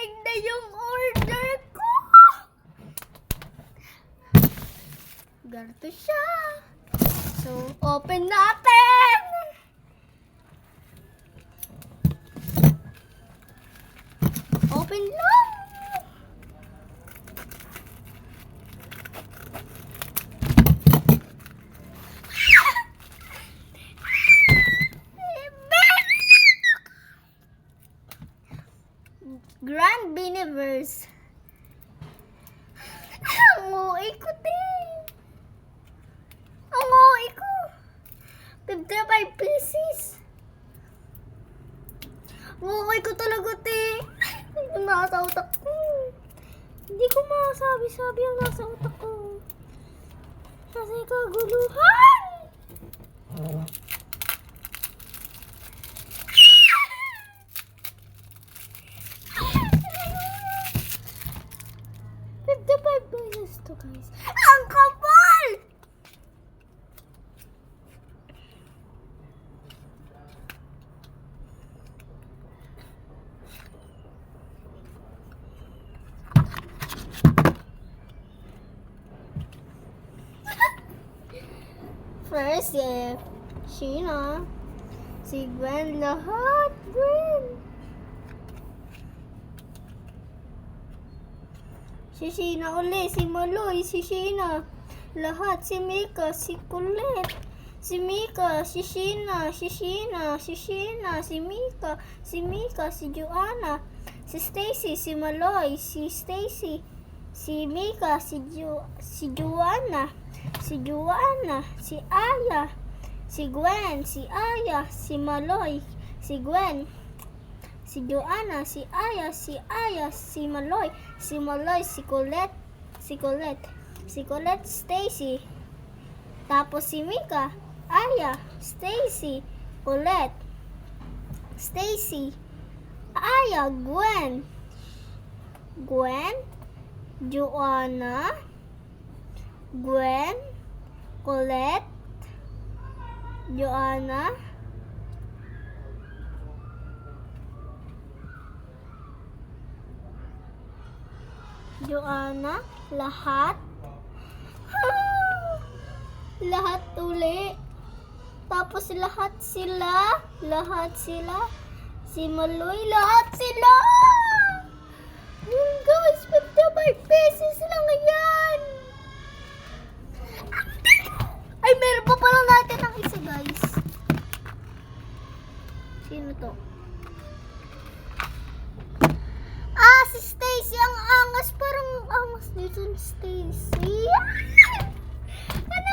Dumating na yung order ko. Ganito siya. So, open natin. Open lang. Grand Beaniverse. Ang uwi ko din. Ang uwi ko. 55 pieces. Ang uwi ko talaga, te. Ang nasa utak ko. Hindi ko masabi-sabi ang nasa utak ko. Kasi kaguluhan. To guys. Ang kapal! First, Sheena. Si Gwen lahat. Gwen. Si Sheena uli, si Maloy, si Sheena. Lahat, si Mika, si Colette. Si Mika, si Sheena, si Sheena, si Sheena, si Mika, si Joanna. Si Stacy, si Maloy, si Stacy. Si Mika, si Joanna. Si Joanna, si Aya. Si Gwen, si Aya, si Maloy, si Gwen. Si Joanna, si Aya, si Maloy, si Colette, Stacy. Tapos si Mika, Aya, Stacy, Colette, Stacy, Aya, Gwen, Joanna, Colette, Joanna, lahat. Lahat uli. Tapos lahat sila. Si Maloy, lahat sila. Guys, 55 pesos lang yan. Ay, meron pa pala natin ng isa, guys. Sino to? Si Stacy, ang angas. Parang angas dito ni Stacy. Ano